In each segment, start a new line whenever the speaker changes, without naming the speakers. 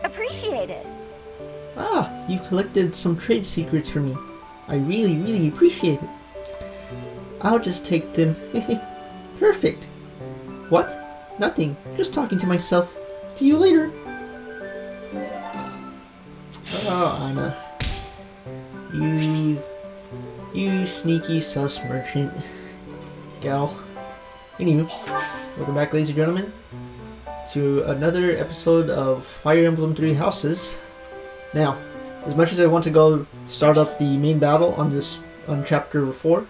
Appreciate it.
Ah, you collected some trade secrets for me. I really appreciate it. I'll just take them. Perfect. What? Nothing. Just talking to myself. See you later. Oh, Anna. You sneaky sus merchant. Gal. Anywho, welcome back, ladies and gentlemen, to another episode of Fire Emblem Three Houses. Now, as much as I want to go start up the main battle on chapter 4,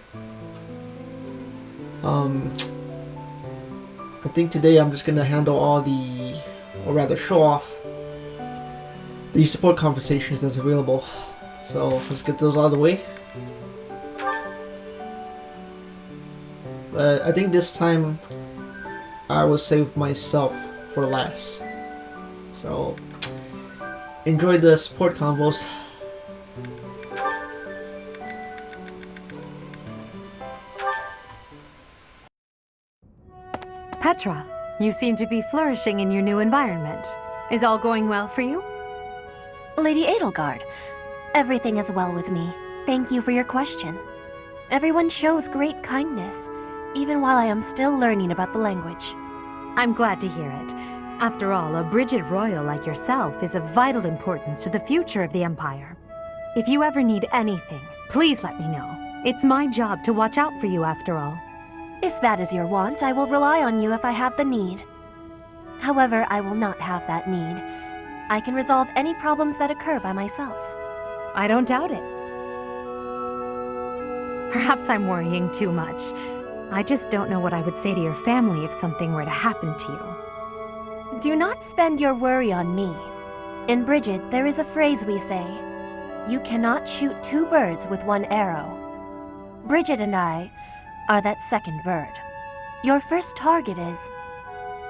I think today I'm just gonna handle all or rather show off the support conversations that's available. So let's get those out of the way. But I think this time I will save myself for last. So enjoy the support convos.
Petra, you seem to be flourishing in your new environment. Is all going well for you?
Lady Edelgard, everything is well with me. Thank you for your question. Everyone shows great kindness, even while I am still learning about the language.
I'm glad to hear it. After all, a Brigid royal like yourself is of vital importance to the future of the Empire. If you ever need anything, please let me know. It's my job to watch out for you after all.
If that is your want, I will rely on you if I have the need. However, I will not have that need. I can resolve any problems that occur by myself.
I don't doubt it. Perhaps I'm worrying too much. I just don't know what I would say to your family if something were to happen to you.
Do not spend your worry on me. In Brigid, there is a phrase we say, "You cannot shoot two birds with one arrow." Brigid and I are that second bird. Your first target is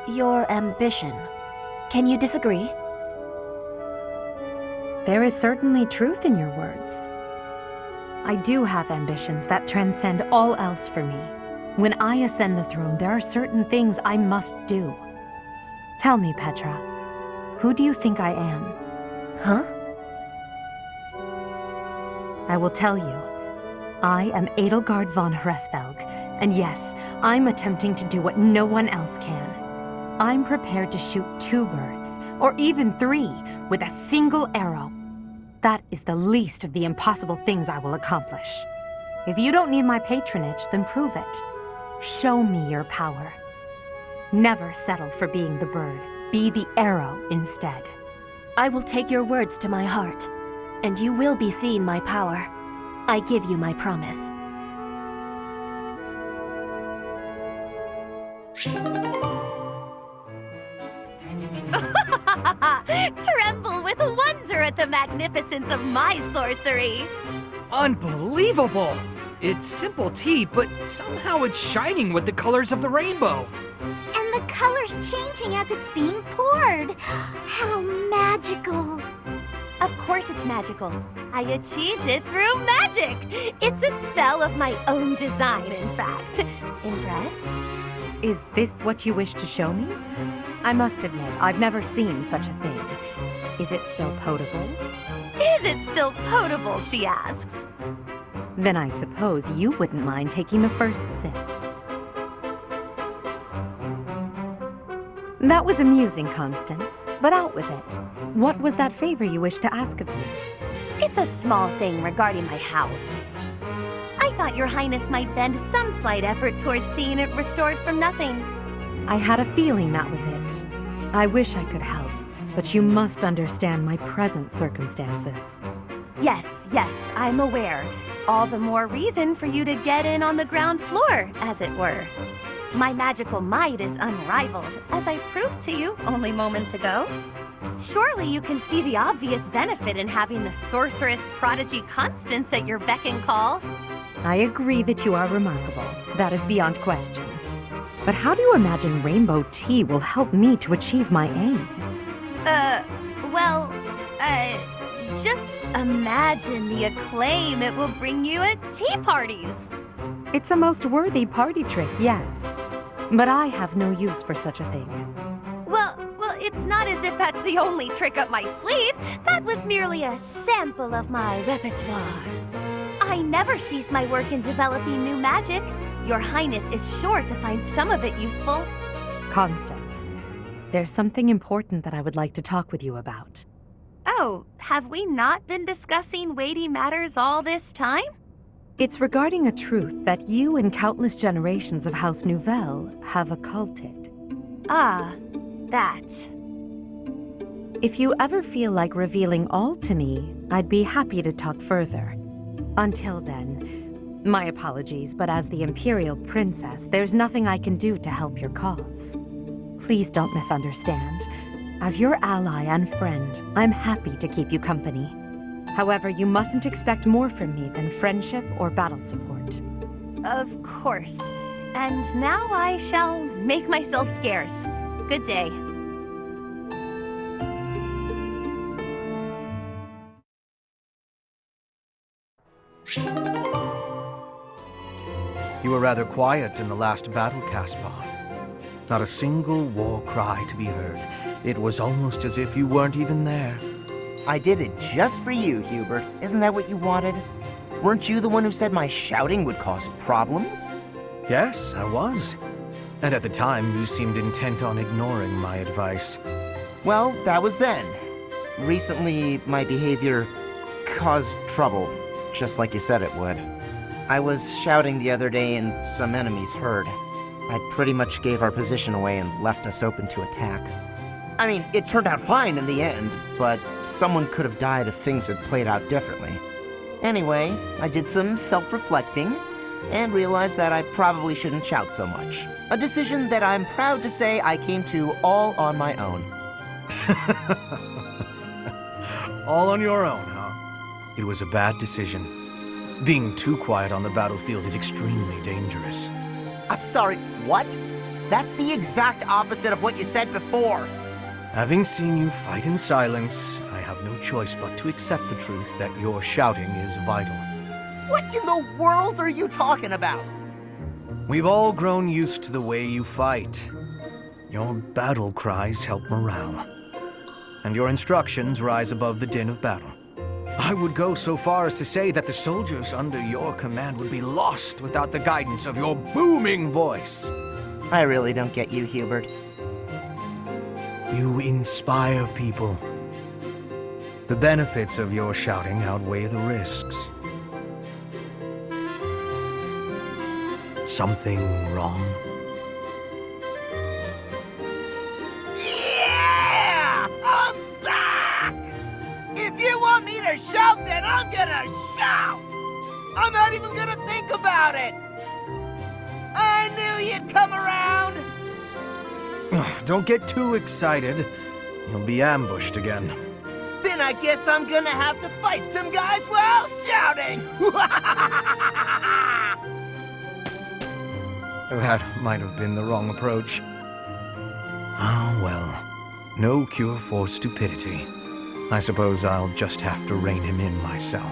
your ambition. Can you disagree?
There is certainly truth in your words. I do have ambitions that transcend all else for me. When I ascend the throne, there are certain things I must do. Tell me, Petra, who do you think I am?
Huh?
I will tell you. I am Edelgard von Hresvelg, and yes, I'm attempting to do what no one else can. I'm prepared to shoot two birds, or even three, with a single arrow. That is the least of the impossible things I will accomplish. If you don't need my patronage, then prove it. Show me your power. Never settle for being the bird. Be the arrow instead.
I will take your words to my heart, and you will be seeing my power. I give you my promise.
Tremble with wonder at the magnificence of my sorcery.
Unbelievable! It's simple tea, but somehow it's shining with the colors of the rainbow.
And the color's changing as it's being poured. How magical. Of course it's magical. I achieved it through magic. It's a spell of my own design, in fact. Impressed?
Is this what you wish to show me? I must admit, I've never seen such a thing. Is it still potable?
Is it still potable, she asks.
Then I suppose you wouldn't mind taking the first sip. That was amusing, Constance, but out with it. What was that favor you wished to ask of me?
It's a small thing regarding my house. I thought your highness might bend some slight effort towards seeing it restored from nothing.
I had a feeling that was it. I wish I could help, but you must understand my present circumstances.
Yes, I'm aware. All the more reason for you to get in on the ground floor, as it were. My magical might is unrivaled, as I proved to you only moments ago. Surely you can see the obvious benefit in having the sorceress prodigy Constance at your beck and call.
I agree that you are remarkable. That is beyond question. But how do you imagine rainbow tea will help me to achieve my aim?
Just imagine the acclaim it will bring you at tea parties.
It's a most worthy party trick, yes. But I have no use for such a thing.
Well, it's not as if that's the only trick up my sleeve. That was merely a sample of my repertoire. I never cease my work in developing new magic. Your Highness is sure to find some of it useful.
Constance, there's something important that I would like to talk with you about.
Oh, have we not been discussing weighty matters all this time?
It's regarding a truth that you and countless generations of House Nouvelle have occulted.
Ah, that.
If you ever feel like revealing all to me, I'd be happy to talk further. Until then, my apologies, but as the Imperial Princess, there's nothing I can do to help your cause. Please don't misunderstand. As your ally and friend, I'm happy to keep you company. However, you mustn't expect more from me than friendship or battle support.
Of course. And now I shall make myself scarce. Good day.
You were rather quiet in the last battle, Caspar. Not a single war cry to be heard. It was almost as if you weren't even there.
I did it just for you, Hubert. Isn't that what you wanted? Weren't you the one who said my shouting would cause problems?
Yes, I was. And at the time, you seemed intent on ignoring my advice.
Well, that was then. Recently, my behavior caused trouble, just like you said it would. I was shouting the other day and some enemies heard. I pretty much gave our position away and left us open to attack. I mean, it turned out fine in the end, but someone could have died if things had played out differently. Anyway, I did some self-reflecting and realized that I probably shouldn't shout so much. A decision that I'm proud to say I came to all on my own.
All on your own, huh? It was a bad decision. Being too quiet on the battlefield is extremely dangerous.
I'm sorry, what? That's the exact opposite of what you said before.
Having seen you fight in silence, I have no choice but to accept the truth that your shouting is vital.
What in the world are you talking about?
We've all grown used to the way you fight. Your battle cries help morale, and your instructions rise above the din of battle. I would go so far as to say that the soldiers under your command would be lost without the guidance of your booming voice.
I really don't get you, Hubert.
You inspire people. The benefits of your shouting outweigh the risks. Something wrong?
Yeah! I'm back! If you want me to shout, then I'm gonna shout! I'm not even gonna think about it! I knew you'd come around!
Don't get too excited. You'll be ambushed again.
Then I guess I'm gonna have to fight some guys while shouting!
That might have been the wrong approach. Ah, well. No cure for stupidity. I suppose I'll just have to rein him in myself.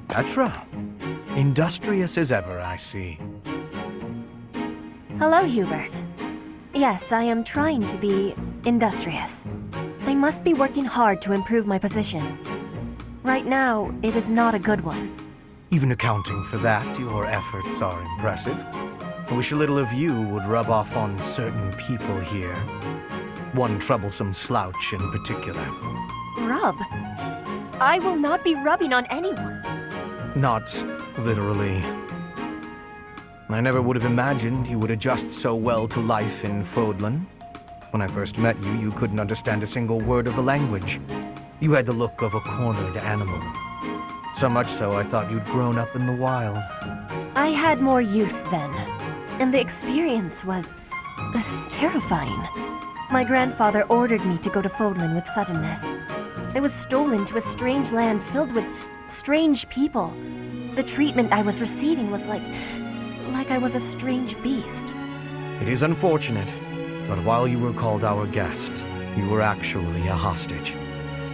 Petra. Industrious as ever, I see.
Hello, Hubert. Yes, I am trying to be industrious. I must be working hard to improve my position. Right now, it is not a good one.
Even accounting for that, your efforts are impressive. I wish a little of you would rub off on certain people here. One troublesome slouch in particular.
Rub? I will not be rubbing on anyone.
Not literally. I never would have imagined you would adjust so well to life in Fodlan. When I first met you, you couldn't understand a single word of the language. You had the look of a cornered animal. So much so I thought you'd grown up in the wild.
I had more youth then, and the experience was terrifying. My grandfather ordered me to go to Fodlan with suddenness. I was stolen to a strange land filled with strange people. The treatment I was receiving was like I was a strange beast.
It is unfortunate, but while you were called our guest, you were actually a hostage.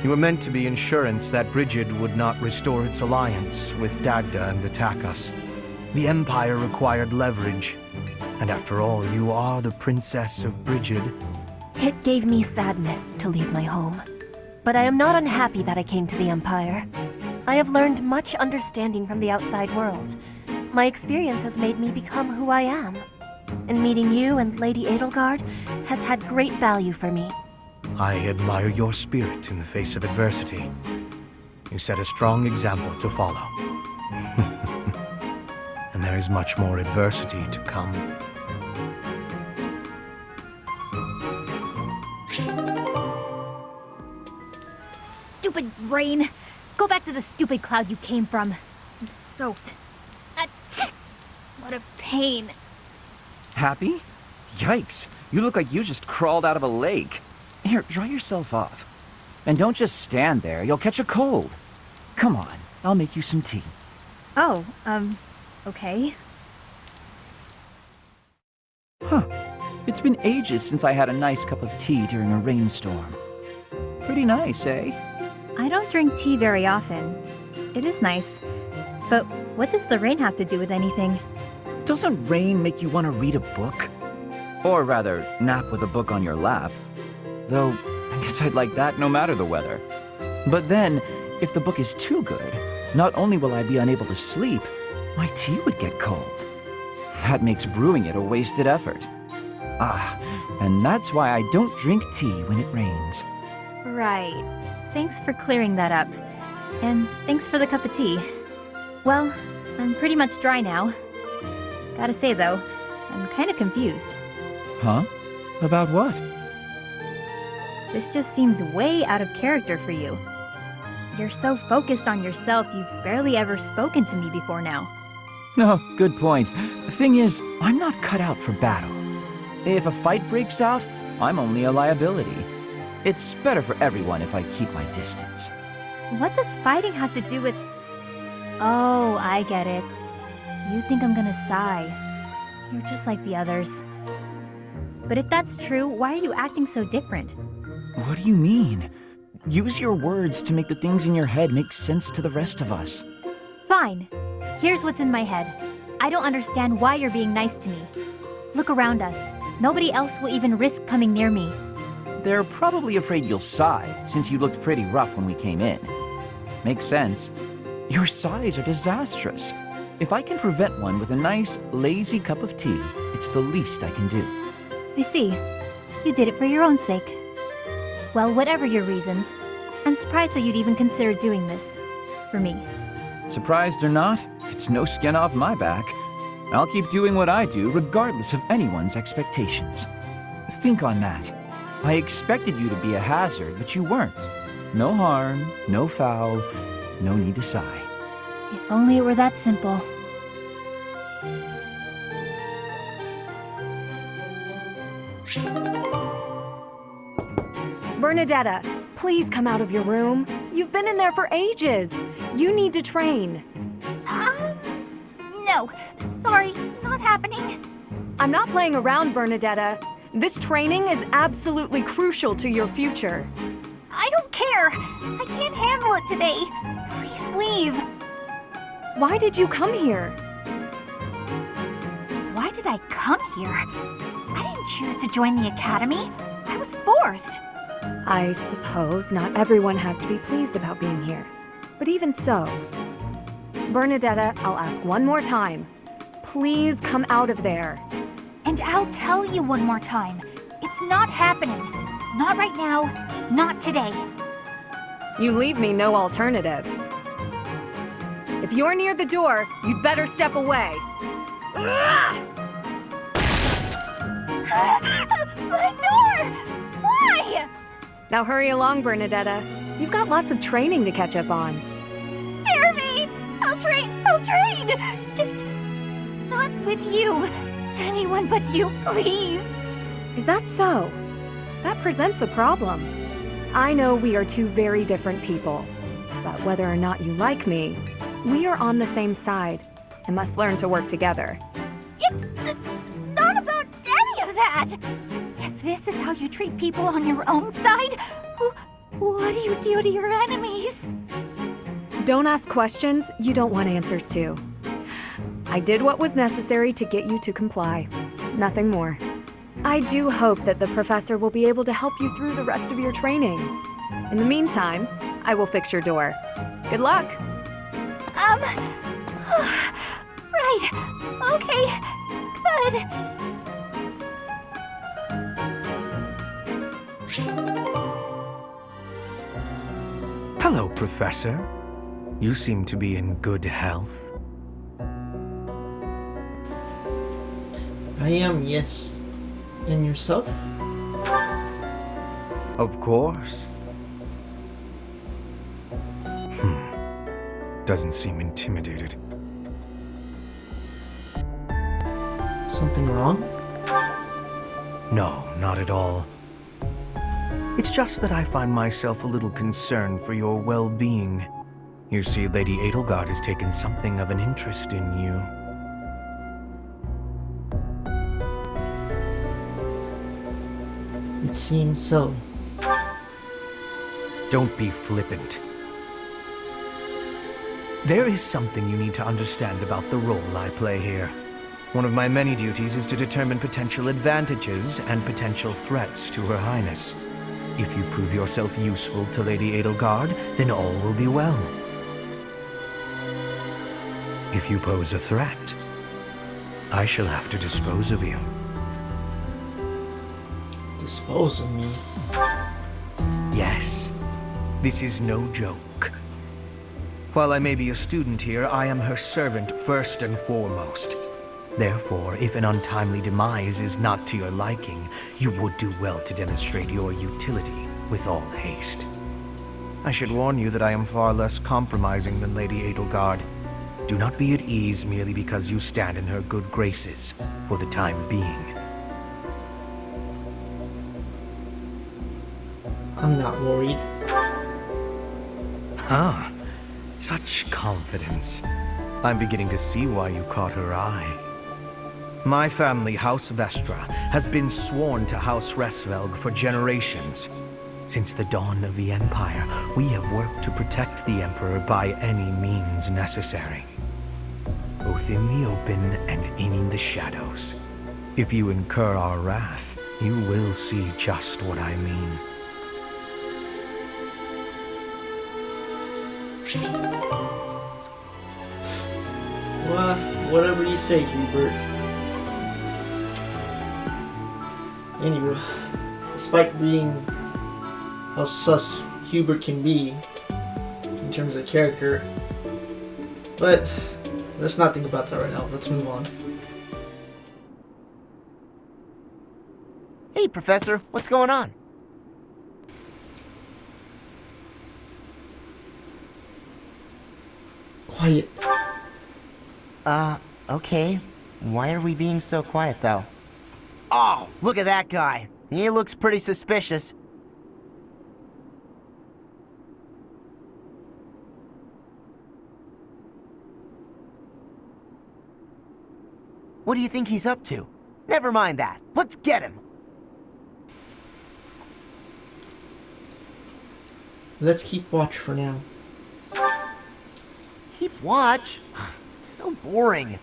You were meant to be insurance that Brigid would not restore its alliance with Dagda and attack us. The Empire required leverage. And after all, you are the Princess of Brigid.
It gave me sadness to leave my home. But I am not unhappy that I came to the Empire. I have learned much understanding from the outside world. My experience has made me become who I am. And meeting you and Lady Edelgard has had great value for me.
I admire your spirit in the face of adversity. You set a strong example to follow. And there is much more adversity to come.
Stupid rain! Go back to the stupid cloud you came from. I'm soaked. Achoo! What a pain.
Happy? Yikes, you look like you just crawled out of a lake. Here, dry yourself off. And don't just stand there, you'll catch a cold. Come on, I'll make you some tea.
Oh, okay.
Huh. It's been ages since I had a nice cup of tea during a rainstorm. Pretty nice, eh?
I don't drink tea very often. It is nice. But what does the rain have to do with anything?
Doesn't rain make you want to read a book? Or rather, nap with a book on your lap. Though, I guess I'd like that no matter the weather. But then, if the book is too good, not only will I be unable to sleep, my tea would get cold. That makes brewing it a wasted effort. And that's why I don't drink tea when it rains.
Right. Thanks for clearing that up. And thanks for the cup of tea. Well, I'm pretty much dry now. Gotta say though, I'm kinda confused.
Huh? About what?
This just seems way out of character for you. You're so focused on yourself, you've barely ever spoken to me before now.
No, good point. The thing is, I'm not cut out for battle. If a fight breaks out, I'm only a liability. It's better for everyone if I keep my distance.
What does fighting have to do with... Oh, I get it. You think I'm gonna sigh. You're just like the others. But if that's true, why are you acting so different?
What do you mean? Use your words to make the things in your head make sense to the rest of us.
Fine. Here's what's in my head. I don't understand why you're being nice to me. Look around us. Nobody else will even risk coming near me.
They're probably afraid you'll sigh, since you looked pretty rough when we came in. Makes sense. Your sighs are disastrous. If I can prevent one with a nice, lazy cup of tea, it's the least I can do.
I see. You did it for your own sake. Well, whatever your reasons, I'm surprised that you'd even consider doing this. For me.
Surprised or not, it's no skin off my back. I'll keep doing what I do regardless of anyone's expectations. Think on that. I expected you to be a hazard, but you weren't. No harm, no foul, no need to sigh.
If only it were that simple.
Bernadetta, please come out of your room. You've been in there for ages. You need to train.
No. Sorry, not happening.
I'm not playing around, Bernadetta. This training is absolutely crucial to your future.
I don't care. I can't handle it today. Please leave.
Why did you come here?
Why did I come here? I didn't choose to join the academy. I was forced.
I suppose not everyone has to be pleased about being here. But even so, Bernadetta, I'll ask one more time. Please come out of there.
And I'll tell you one more time. It's not happening. Not right now. Not today.
You leave me no alternative. If you're near the door, you'd better step away.
My door! Why?
Now hurry along, Bernadetta. You've got lots of training to catch up on.
Spare me! I'll train! Just not with you. Anyone but you, please.
Is that so? That presents a problem. I know we are two very different people, but whether or not you like me, we are on the same side and must learn to work together.
It's not about any of that! If this is how you treat people on your own side, What do you do to your enemies?
Don't ask questions you don't want answers to. I did what was necessary to get you to comply. Nothing more. I do hope that the professor will be able to help you through the rest of your training. In the meantime, I will fix your door. Good luck.
Right. Okay. Good.
Hello, Professor. You seem to be in good health.
I am, yes. And yourself?
Of course. Doesn't seem intimidated.
Something wrong?
No, not at all. It's just that I find myself a little concerned for your well-being. You see, Lady Edelgard has taken something of an interest in you.
It seems so.
Don't be flippant. There is something you need to understand about the role I play here. One of my many duties is to determine potential advantages and potential threats to Her Highness. If you prove yourself useful to Lady Edelgard, then all will be well. If you pose a threat, I shall have to dispose of you.
Dispose of me?
Yes, this is no joke. While I may be a student here, I am her servant first and foremost. Therefore, if an untimely demise is not to your liking, you would do well to demonstrate your utility with all haste. I should warn you that I am far less compromising than Lady Edelgard. Do not be at ease merely because you stand in her good graces for the time being.
I'm not worried.
Huh. Such confidence. I'm beginning to see why you caught her eye. My family, House Vestra, has been sworn to House Resvelg for generations. Since the dawn of the Empire, we have worked to protect the Emperor by any means necessary. Both in the open and in the shadows. If you incur our wrath, you will see just what I mean.
Well, whatever you say, Hubert. Anyway, despite being how sus Hubert can be in terms of character, but let's not think about that right now. Let's move on.
Hey, Professor, what's going on?
Quiet.
Okay. Why are we being so quiet, though? Oh, look at that guy. He looks pretty suspicious. What do you think he's up to? Never mind that. Let's get him.
Let's keep watch for now.
Keep watch? It's so boring.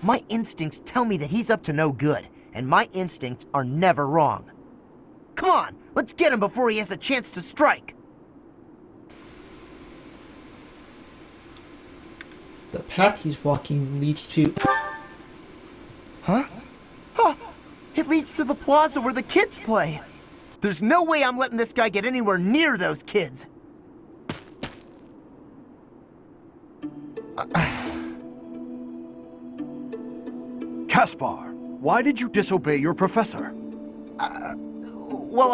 My instincts tell me that he's up to no good, and my instincts are never wrong. Come on, let's get him before he has a chance to strike.
The path he's walking leads to...
Huh? Huh! It leads to the plaza where the kids play. There's no way I'm letting this guy get anywhere near those kids.
Caspar, why did you disobey your professor?
Well,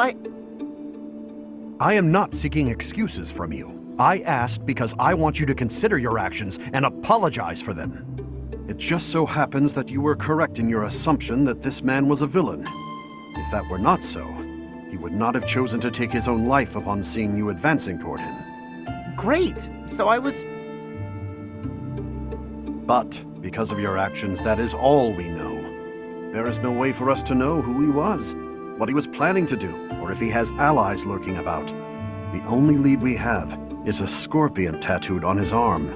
I am not seeking excuses from you. I asked because I want you to consider your actions and apologize for them. It just so happens that you were correct in your assumption that this man was a villain. If that were not so, he would not have chosen to take his own life upon seeing you advancing toward him.
Great. So I was...
But, because of your actions, that is all we know. There is no way for us to know who he was, what he was planning to do, or if he has allies lurking about. The only lead we have is a scorpion tattooed on his arm.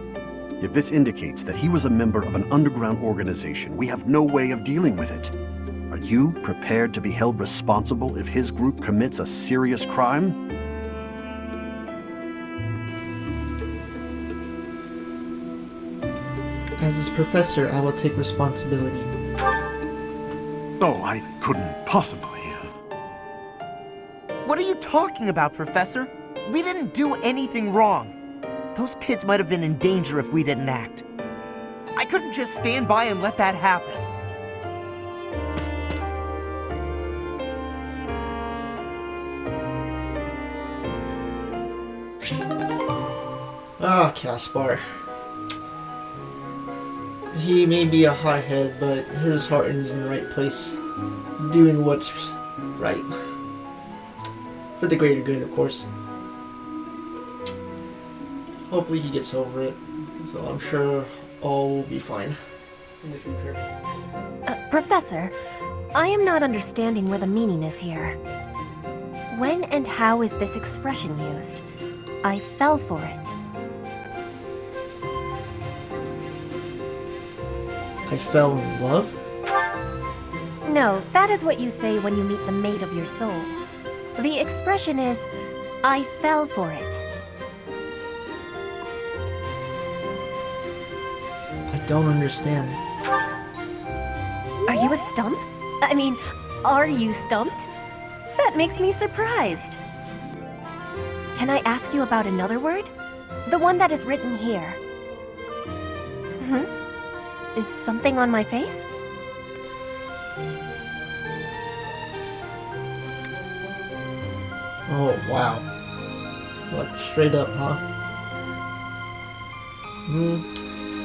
If this indicates that he was a member of an underground organization, we have no way of dealing with it. Are you prepared to be held responsible if his group commits a serious crime?
As his professor, I will take responsibility.
Oh, I couldn't possibly.
What are you talking about, Professor? We didn't do anything wrong. Those kids might have been in danger if we didn't act. I couldn't just stand by and let that happen.
Ah, Caspar. He may be a hothead, but his heart is in the right place, doing what's right. For the greater good, of course. Hopefully he gets over it, so I'm sure all will be fine in the future.
Professor, I am not understanding where the meaning is here. When and how is this expression used? I fell for it.
I fell in love?
No, that is what you say when you meet the mate of your soul. The expression is, I fell for it.
I don't understand.
Are you a stump? I mean, are you stumped? That makes me surprised. Can I ask you about another word? The one that is written here. Is something on my face?
Oh, wow. Like, straight up, huh?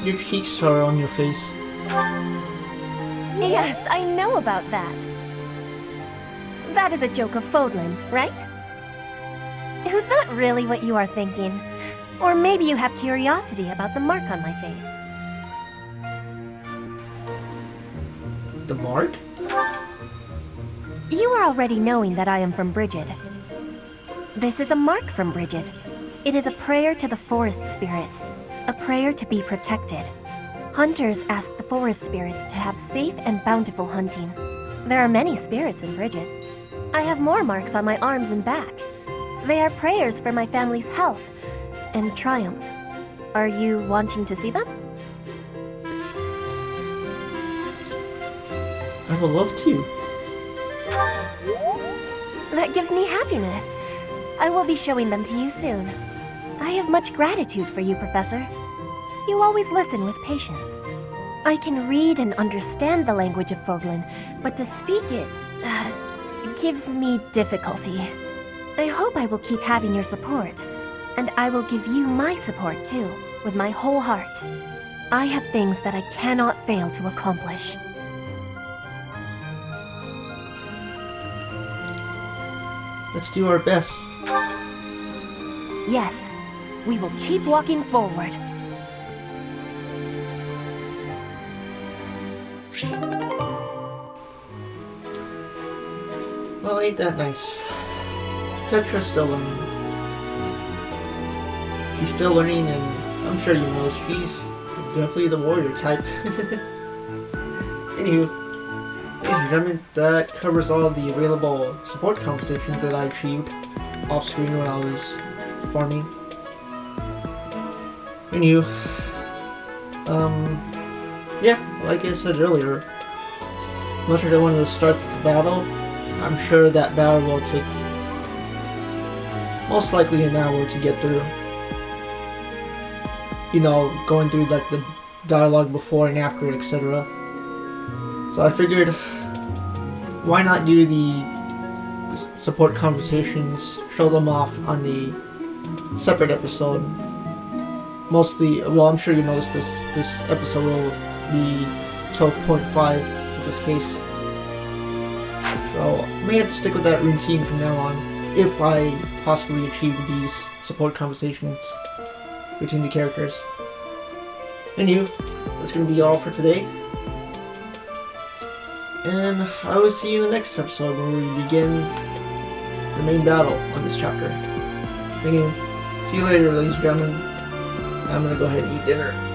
Your cheeks are on your face.
Yes, I know about that. That is a joke of Fodlan, right? Is that really what you are thinking? Or maybe you have curiosity about the mark on my face.
The mark?
You are already knowing that I am from Brigid. This is a mark from Brigid. It is a prayer to the forest spirits, a prayer to be protected. Hunters ask the forest spirits to have safe and bountiful hunting. There are many spirits in Brigid. I have more marks on my arms and back. They are prayers for my family's health and triumph. Are you wanting to see them?
I would love to.
That gives me happiness. I will be showing them to you soon. I have much gratitude for you, Professor. You always listen with patience. I can read and understand the language of Fodlan, but to speak it gives me difficulty. I hope I will keep having your support, and I will give you my support too, with my whole heart. I have things that I cannot fail to accomplish.
Let's do our best.
Yes, we will keep walking forward.
Oh, ain't that nice. Petra's still learning. She's still learning, and I'm sure you know she's definitely the warrior type. Anywho, ladies and gentlemen, that covers all the available support conversations that I achieved off screen when I was farming. Anywho, yeah, like I said earlier, much as I wanted to start the battle, I'm sure that battle will take most likely an hour to get through. You know, going through like the dialogue before and after, etc. So I figured, why not do the support conversations, show them off on the separate episode. Mostly, well, I'm sure you noticed this episode will be 12.5 in this case. So I may have to stick with that routine from now on, if I possibly achieve these support conversations between the characters. Anywho, that's going to be all for today. And I will see you in the next episode when we begin the main battle on this chapter. Anyway, see you later, ladies and gentlemen. I'm gonna go ahead and eat dinner.